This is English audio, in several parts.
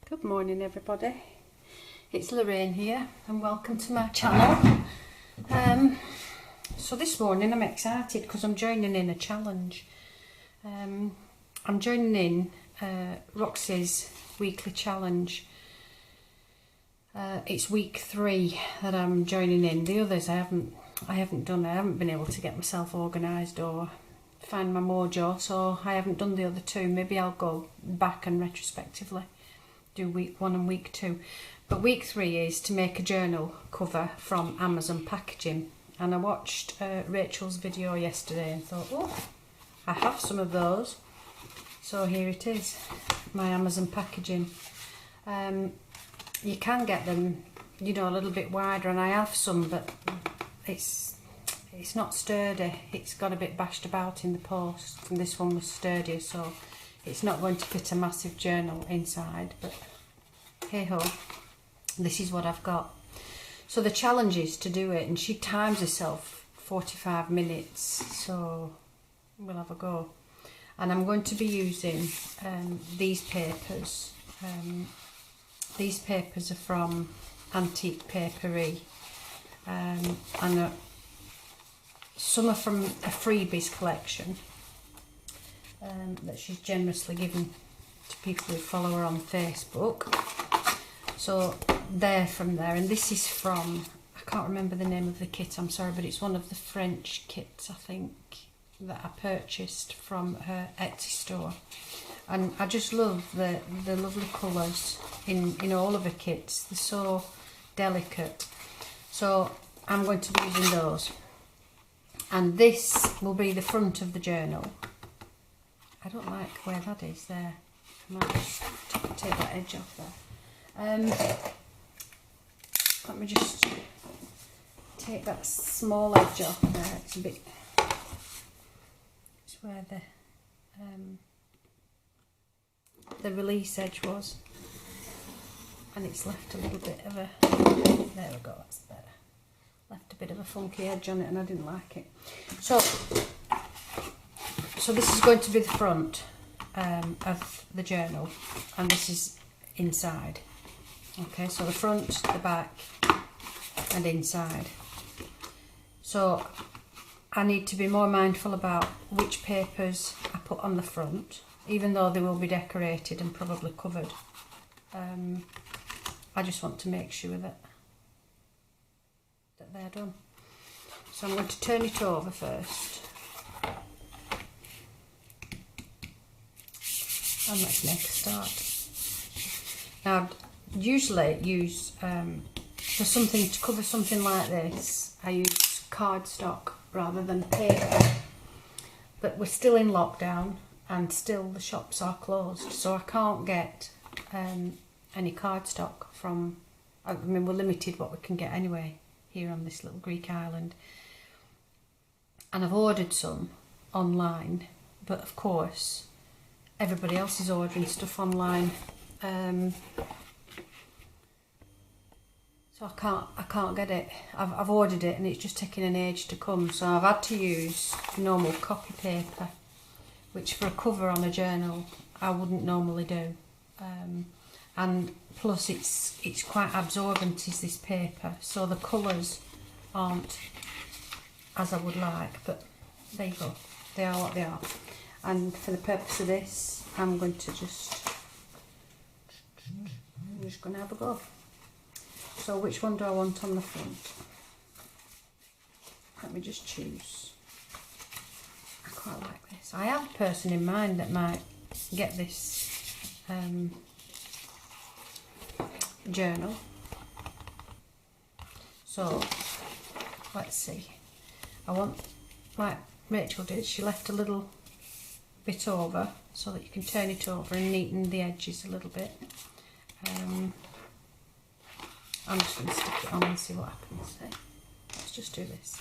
Good morning everybody, it's Lorraine here and welcome to my channel. So this morning I'm excited because I'm joining in a challenge. I'm joining in Roxy's weekly challenge. It's week 3 that I'm joining in. The others I haven't done. I haven't been able to get myself organised or find my mojo, so I haven't done the other 2. Maybe I'll go back and retrospectively do week 1 and week 2. But week 3 is to make a journal cover from Amazon packaging. And I watched Rachel's video yesterday and thought, oh, I have some of those. So here it is, my Amazon packaging. You can get them, you know, a little bit wider, and I have some, but it's not sturdy. It's got a bit bashed about in the post, and this one was sturdier, so it's not going to fit a massive journal inside, but hey ho, this is what I've got. So the challenge is to do it, and she times herself 45 minutes, so we'll have a go. And I'm going to be using these papers. These papers are from Antique Paperie, and some are from a freebies collection that she's generously given to people who follow her on Facebook. So they're from there, and this is from, I can't remember the name of the kit, I'm sorry, but it's one of the French kits, I think, that I purchased from her Etsy store. And I just love the lovely colours in all of her kits. They're so delicate. So I'm going to be using those. And this will be the front of the journal. I don't like where that is there. I might just take that edge off there. Let me just take that small edge off there. It's a bit, it's where the release edge was, and it's left a little bit of a, there we go, that's better. Left a bit of a funky edge on it and I didn't like it. So this is going to be the front of the journal, and this is inside. Okay, so the front, the back and inside. So I need to be more mindful about which papers I put on the front, even though they will be decorated and probably covered. I just want to make sure that they're done. So I'm going to turn it over first. And let's make a start. Now, I'd usually use, for something to cover something like this, I use cardstock rather than paper. But we're still in lockdown and still the shops are closed, so I can't get any cardstock from, I mean, we're limited what we can get anyway here on this little Greek island. And I've ordered some online, but of course everybody else is ordering stuff online, so I can't get it. I've ordered it and it's just taking an age to come, so I've had to use normal copy paper, which for a cover on a journal I wouldn't normally do. And plus it's quite absorbent, is this paper, so the colours aren't as I would like, but there you go, they are what they are. And for the purpose of this, I'm going to just have a go. So which one do I want on the front? Let me just choose. I quite like this. I have a person in mind that might get this journal. So let's see. I want, like Rachel did, she left a little bit over so that you can turn it over and neaten the edges a little bit. I'm just going to stick it on and see what happens. Let's just do this.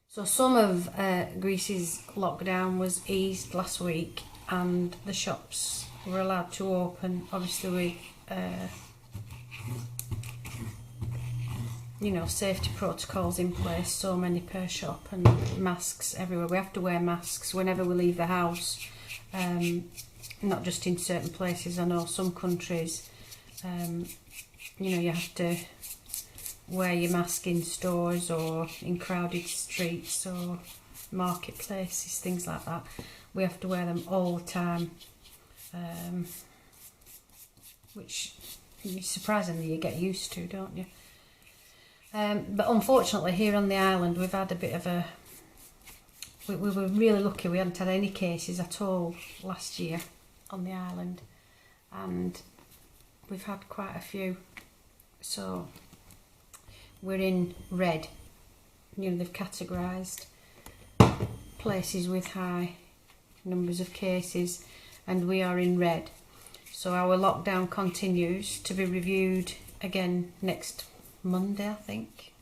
So some of Greece's lockdown was eased last week, and the shops were allowed to open, obviously with you know, safety protocols in place, so many per shop, and masks everywhere. We have to wear masks whenever we leave the house. not just in certain places. I know some countries, you know, you have to wear your mask in stores or in crowded streets or marketplaces, things like that. We have to wear them all the time, which surprisingly you get used to, don't you? But unfortunately here on the island we've had a bit of a... We were really lucky, we hadn't had any cases at all last year on the island, and we've had quite a few. So we're in red. You know, they've categorised places with high numbers of cases, and we are in red. So our lockdown continues to be reviewed again next Monday, I think.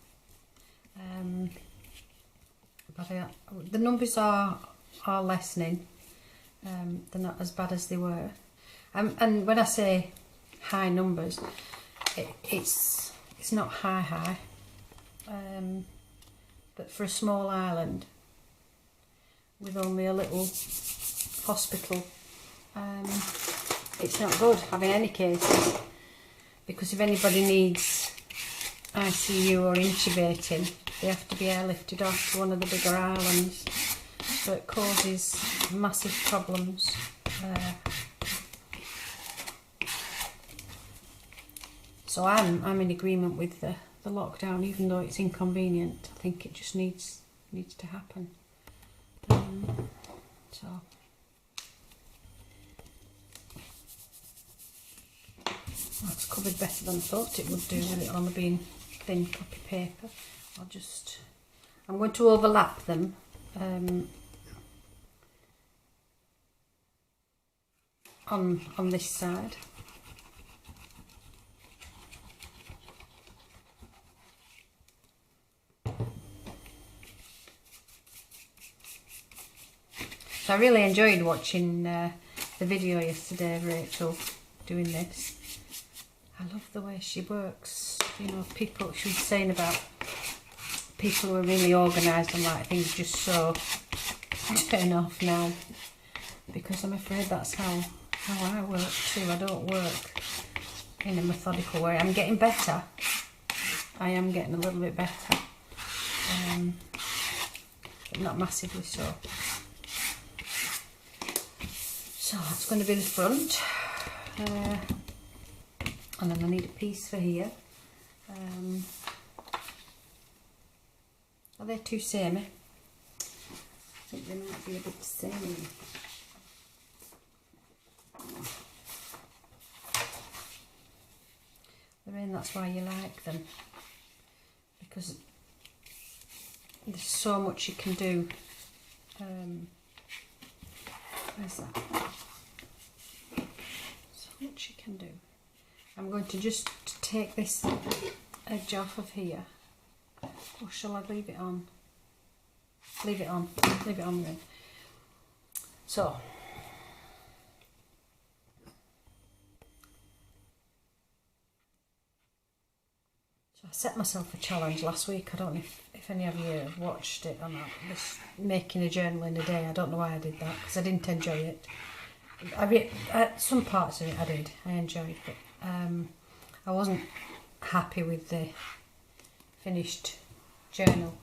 But the numbers are lessening. They're not as bad as they were. And when I say high numbers, it's not high. But for a small island with only a little hospital, it's not good having any cases, because if anybody needs ICU or intubating, they have to be airlifted off to one of the bigger islands, so it causes massive problems. So I'm in agreement with the lockdown, even though it's inconvenient. I think it just needs to happen. So that's covered better than I thought it would do, with it only being thin copy paper. I'm going to overlap them on this side. So I really enjoyed watching the video yesterday of Rachel doing this. I love the way she works. You know, people, she was saying about people who are really organised and like things just so turn off now, because I'm afraid that's how I work too. I don't work in a methodical way. I'm getting better. I am getting a little bit better, but not massively so. So that's going to be the front, and then I need a piece for here. Are they too samey? I think they might be a bit samey. I mean, that's why you like them, because there's so much you can do. Where's that? So much you can do. I'm going to just take this edge off of here. Or shall I leave it on? Leave it on. Leave it on then. So I set myself a challenge last week. I don't know if any of you have watched it or not. This making a journal in a day. I don't know why I did that, because I didn't enjoy it. Some parts of it I did. I enjoyed, but I wasn't happy with the finished journal,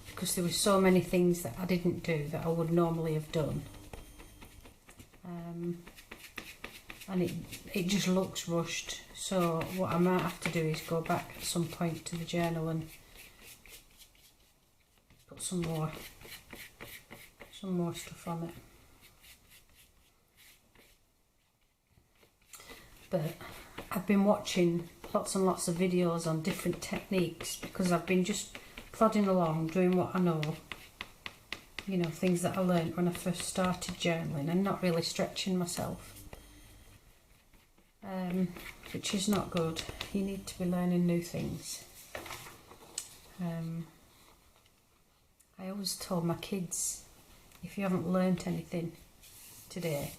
because there were so many things that I didn't do that I would normally have done, and it just looks rushed. So what I might have to do is go back at some point to the journal and put some more stuff on it. But I've been watching lots and lots of videos on different techniques, because I've been just plodding along doing what I know, you know, things that I learned when I first started journaling, and not really stretching myself, which is not good. You need to be learning new things. I always told my kids, if you haven't learnt anything today,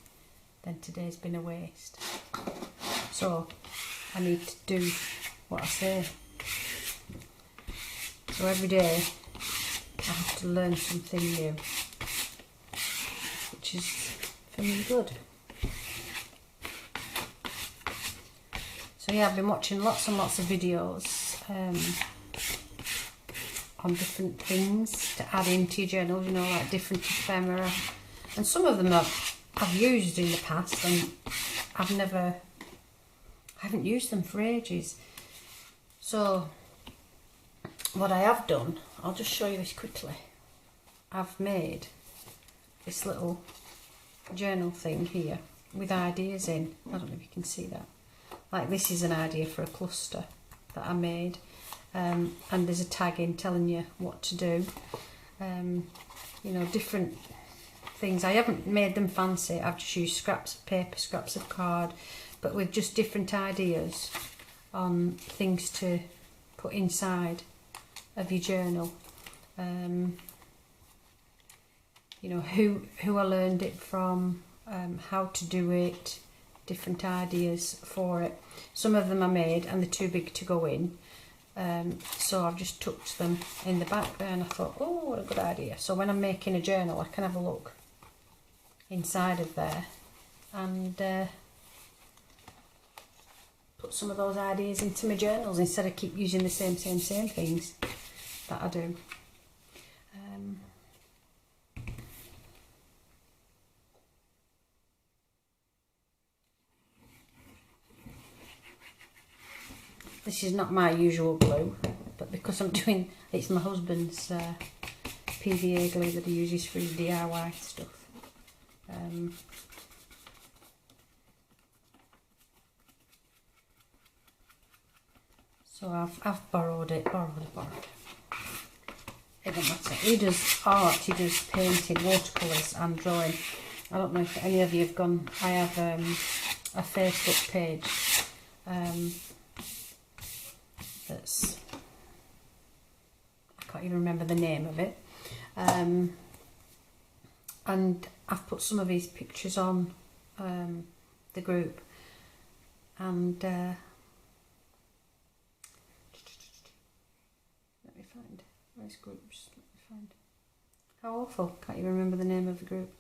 then today's been a waste. So I need to do what I say. So every day I have to learn something new, which is feeling good. So yeah, I've been watching lots and lots of videos on different things to add into your journal, you know, like different ephemera. And some of them I've used in the past, and I haven't used them for ages. So what I have done, I'll just show you this quickly. I've made this little journal thing here with ideas in. I don't know if you can see that. Like, this is an idea for a cluster that I made, and there's a tag in telling you what to do. You know, different things. I haven't made them fancy. I've just used scraps of paper, scraps of card, but with just different ideas on things to put inside of your journal. You know, who I learned it from, how to do it, different ideas for it. Some of them I made and they're too big to go in, so I've just tucked them in the back there, and I thought, oh, what a good idea. So when I'm making a journal, I can have a look inside of there and put some of those ideas into my journals instead of keep using the same things that I do. This is not my usual glue, but because I'm doing, it's my husband's PVA glue that he uses for his DIY stuff. So I've borrowed it. It doesn't matter. He does art, he does painting, watercolours and drawing. I don't know if any of you have gone, I have a Facebook page that's, I can't even remember the name of it, and I've put some of his pictures on the group, and let me find, where's groups, let me find, how awful, can't even remember the name of the group.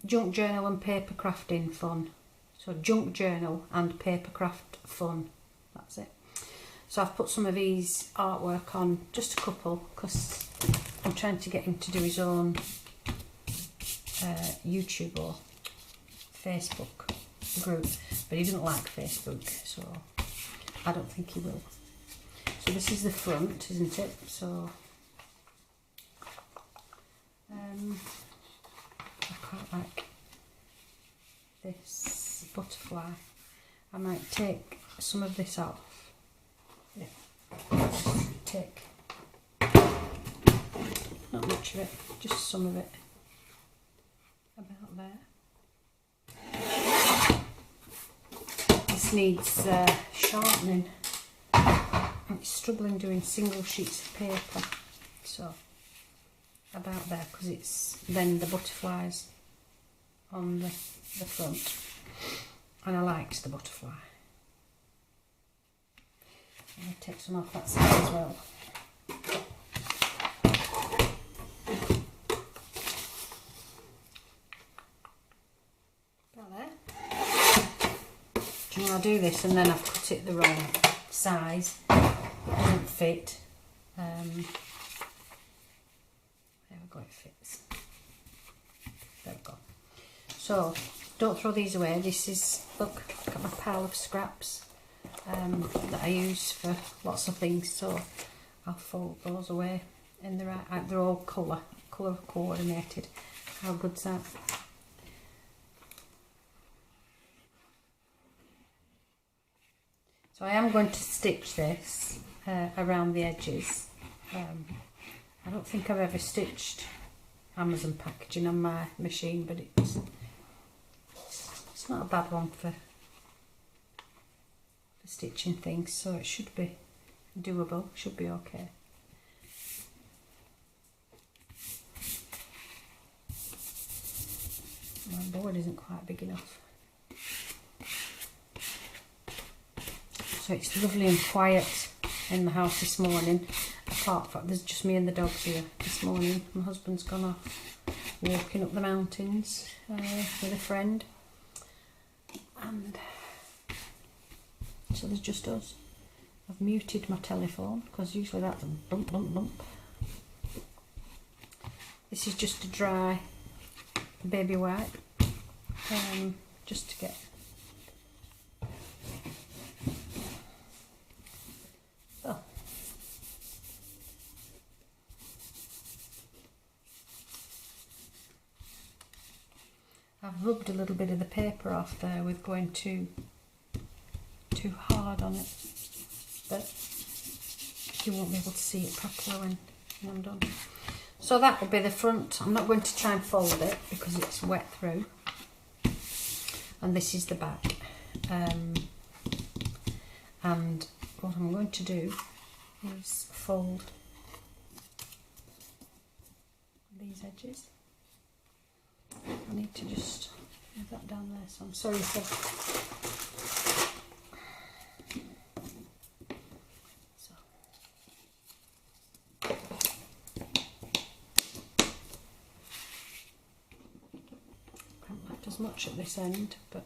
Junk journal and paper crafting fun. So junk journal and paper craft fun, that's it. So I've put some of his artwork on, just a couple, because I'm trying to get him to do his own YouTube or Facebook group, but he doesn't like Facebook, so I don't think he will. So this is the front, isn't it? So I quite like this butterfly. I might take some of this off. Yeah. Take not much of it, just some of it. About there. This needs sharpening. I'm struggling doing single sheets of paper, so about there, because it's then the butterflies on the front, and I liked the butterfly. I'm going to take some off that side as well. About there. Do you know, I'll do this and then I've cut it the wrong size. It doesn't fit. There we go, it fits. There we go. So, don't throw these away. This is, look, I've got my pile of scraps that I use for lots of things, so I'll fold those away in the right, they're all colour coordinated. How good's that? So I am going to stitch this around the edges. I don't think I've ever stitched Amazon packaging on my machine, but it's not a bad one for stitching things, so it should be doable, should be okay. My board isn't quite big enough. So it's lovely and quiet in the house this morning, apart from there's just me and the dogs here this morning. My husband's gone off walking up the mountains with a friend, and so there's just us. I've muted my telephone because usually that's a bump bump bump. This is just a dry baby wipe, just to get I've rubbed a little bit of the paper off there with going too hard on it, but you won't be able to see it properly when I'm done. So that will be the front. I'm not going to try and fold it because it's wet through. And this is the back. And what I'm going to do is fold these edges. I need to just move that down there, so I'm sorry for so. I haven't left as much at this end, but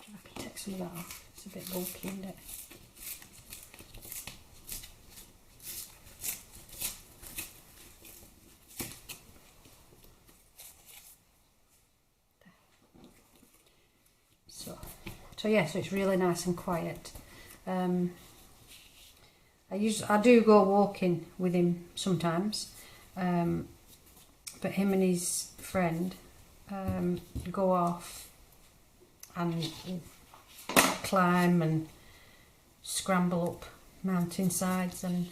I can take some of that off. It's a bit bulky, isn't it? So yeah, so it's really nice and quiet. I do go walking with him sometimes, but him and his friend go off and climb and scramble up mountainsides, and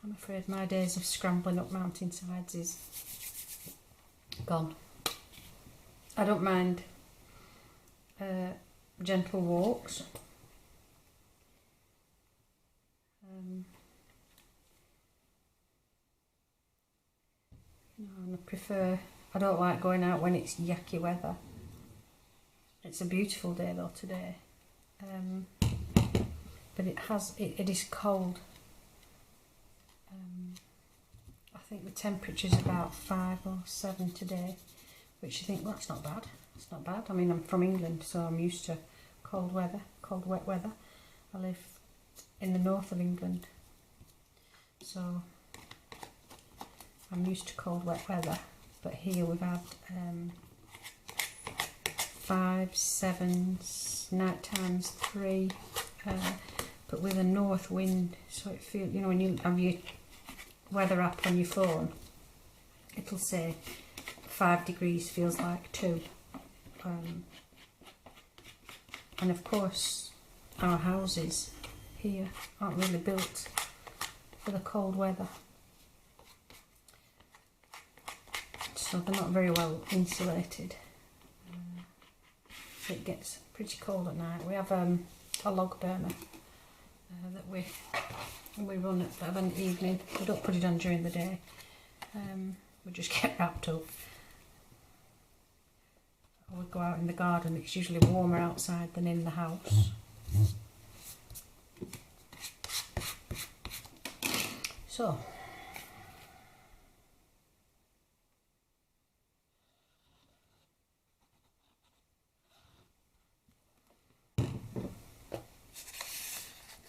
I'm afraid my days of scrambling up mountainsides is gone. I don't mind gentle walks. And I don't like going out when it's yucky weather. It's a beautiful day though today, but it is cold. I think the temperature's about 5 or 7 today, which you think, well, that's not bad. It's not bad. I mean, I'm from England, so I'm used to cold weather, cold wet weather. I live in the north of England, so I'm used to cold wet weather. But here we've had 5, 7s, night times 3, but with a north wind, so it feels, you know, when you have your weather app on your phone, it'll say 5 degrees feels like 2. And of course our houses here aren't really built for the cold weather, so they're not very well insulated, so it gets pretty cold at night. We have a log burner that we run at an evening. We don't put it on during the day, we just get wrapped up. We go out in the garden. It's usually warmer outside than in the house. So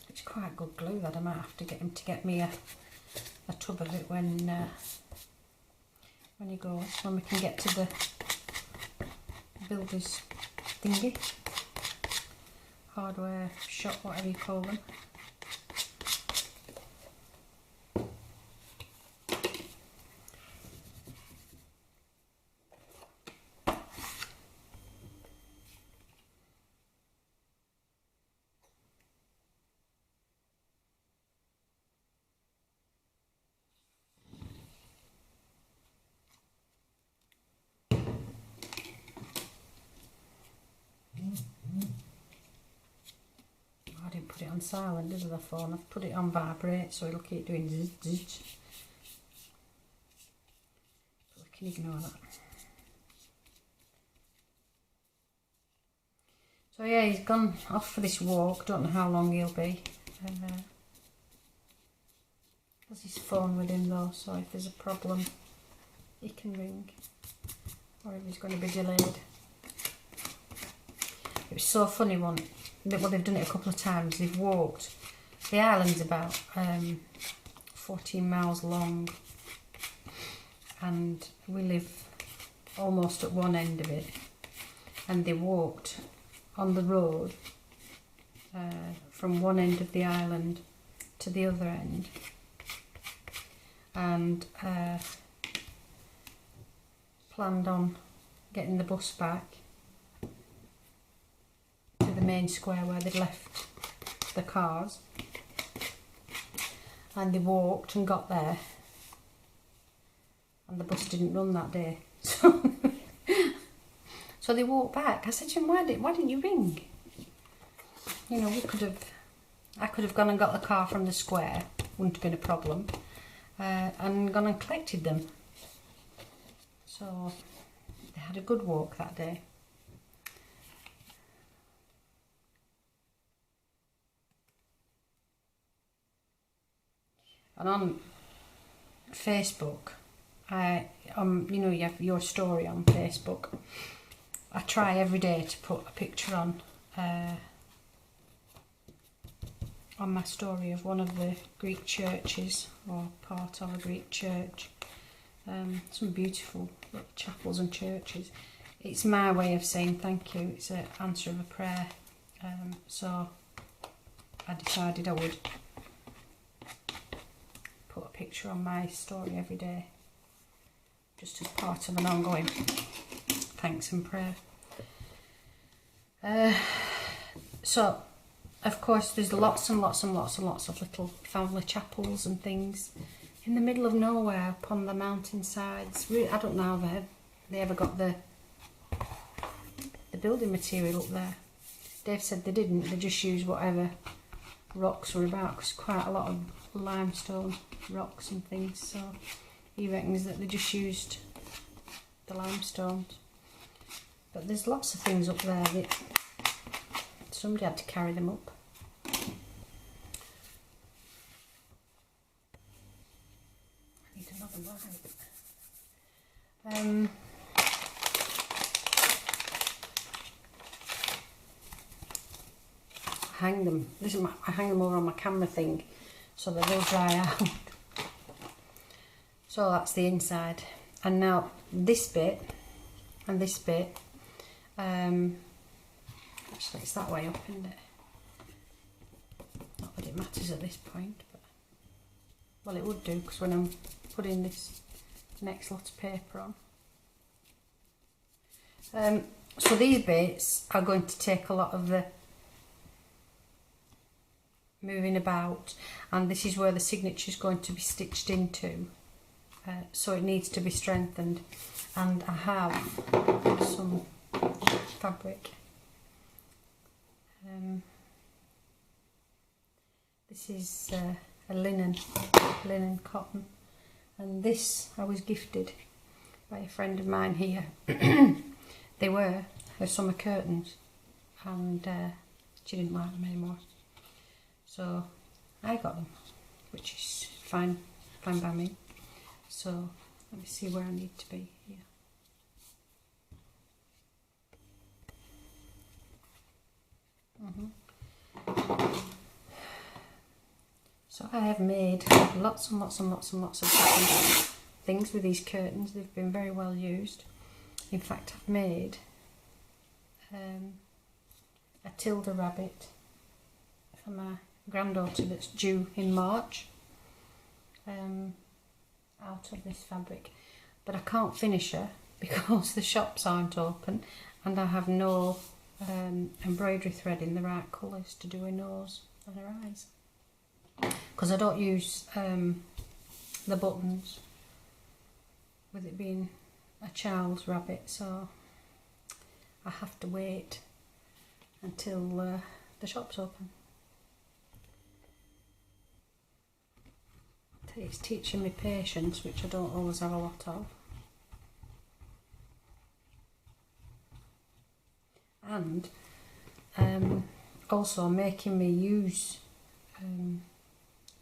it's quite good glue that I might have to get him to get me a tub of it when he goes, when we can get to the builder's thingy, hardware shop, whatever you call them. Put it on silent, did the phone? I've put it on vibrate, so it'll keep doing zzz, zzz. But we can ignore that. So yeah, he's gone off for this walk. Don't know how long he'll be. Has his phone with him though, so if there's a problem he can ring, or if he's going to be delayed. It was so funny well, they've done it a couple of times. They've walked, the island's about 14 miles long, and we live almost at one end of it, and they walked on the road from one end of the island to the other end, and planned on getting the bus back to the main square where they'd left the cars, and they walked and got there, and the bus didn't run that day, so they walked back. I said to him, why didn't you ring? You know, I could have gone and got the car from the square, wouldn't have been a problem, and gone and collected them. So they had a good walk that day. And on Facebook, you know, you have your story on Facebook. I try every day to put a picture on my story of one of the Greek churches, or part of a Greek church. Some beautiful little chapels and churches. It's my way of saying thank you. It's an answer of a prayer. So I decided I would put a picture on my story every day, just as part of an ongoing thanks and prayer. So of course there's lots and lots and lots and lots of little family chapels and things in the middle of nowhere, up on the mountainsides. I don't know how they ever got the building material up there. Dave said they didn't, they just used whatever rocks were about, because quite a lot of limestone rocks and things, so he reckons that they just used the limestone. But there's lots of things up there that somebody had to carry them up. I need another light. Hang them. I hang them over on my camera thing so that they'll dry out. So that's the inside. And now this bit and this bit, actually it's that way up, isn't it? Not that it matters at this point, but well, it would do, because when I'm putting this next lot of paper on. So these bits are going to take a lot of the moving about, and this is where the signature is going to be stitched into, so it needs to be strengthened, and I have some fabric. This is a linen cotton, and this I was gifted by a friend of mine here. They were her summer curtains, and she didn't like them anymore. So I got them, which is fine by me. So let me see where I need to be here. So I have made lots and lots and lots and lots of different things with these curtains. They've been very well used. In fact, I've made a Tilda rabbit for my granddaughter that's due in March, out of this fabric, but I can't finish her because the shops aren't open, and I have no embroidery thread in the right colours to do her nose and her eyes, because I don't use the buttons, with it being a child's rabbit, so I have to wait until the shop's open. It's teaching me patience, which I don't always have a lot of. And also making me use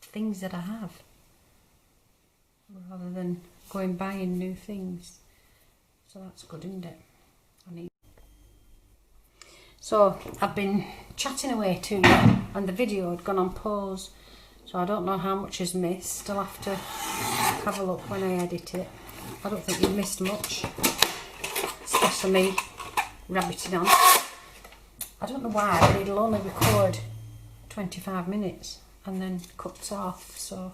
things that I have, rather than going buying new things. So that's good, isn't it? So I've been chatting away to you and the video had gone on pause, so I don't know how much is missed. I'll have to have a look when I edit it. I don't think you've missed much, especially me rabbiting on. I don't know why, but it'll only record 25 minutes and then cuts off. So,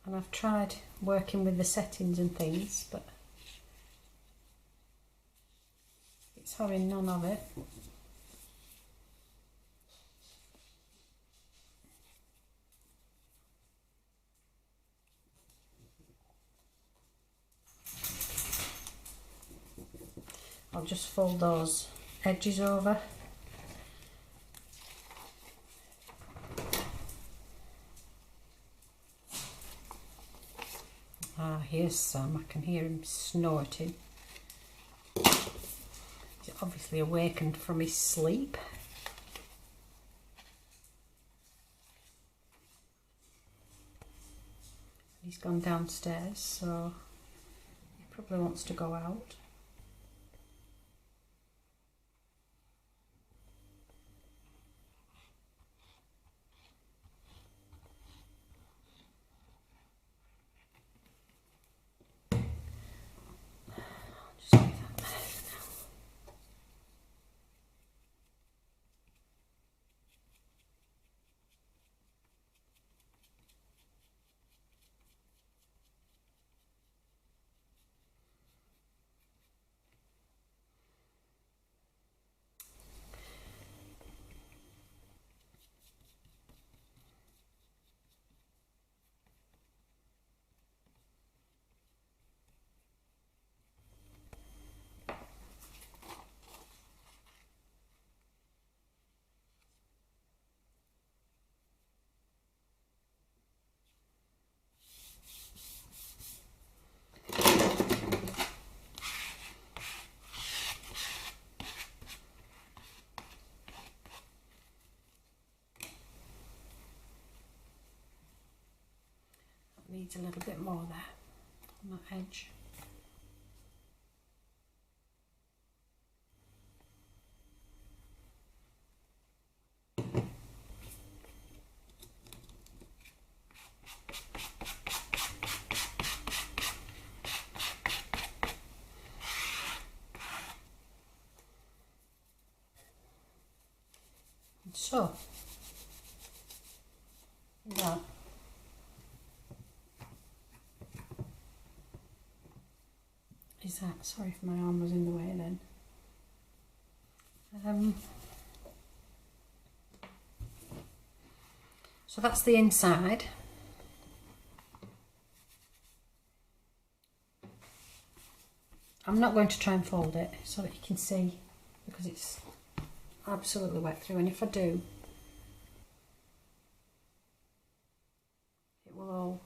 and I've tried working with the settings and things, but it's having none of it. I'll just fold those edges over. Ah, here's Sam. I can hear him snorting. He's obviously awakened from his sleep. He's gone downstairs, so he probably wants to go out. Needs a little bit more there on that edge. So that is that. Sorry if my arm was in the way then. So that's the inside. I'm not going to try and fold it so that you can see, because it's absolutely wet through, and if I do, it will all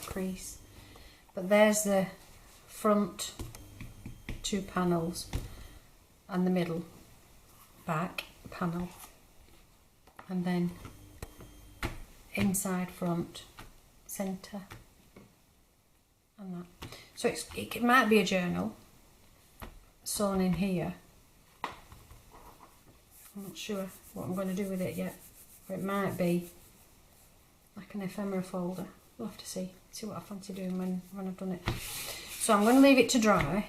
crease. But there's the front two panels and the middle back panel, and then inside, front, centre, and that. So it might be a journal sewn in here. I'm not sure what I'm going to do with it yet, or it might be like an ephemera folder. We'll have to see what I fancy doing when I've done it. So I'm going to leave it to dry,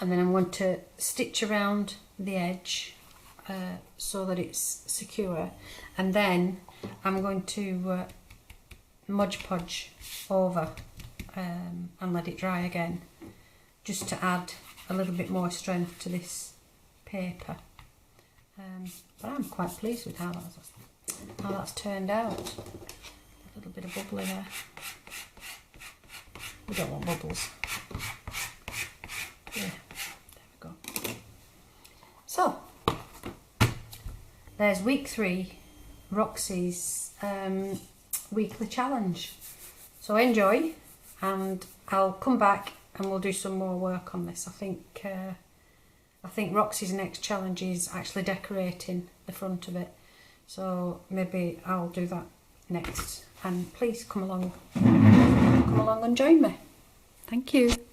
and then I'm going to stitch around the edge so that it's secure, and then I'm going to Mod Podge over and let it dry again, just to add a little bit more strength to this paper. But I'm quite pleased with how that's turned out. A little bit of bubble in there. We don't want bubbles. Yeah, there we go. So there's week 3, Roxy's weekly challenge. So enjoy, and I'll come back and we'll do some more work on this. I think Roxy's next challenge is actually decorating the front of it, so maybe I'll do that next. And please come along come along and join me. Thank you.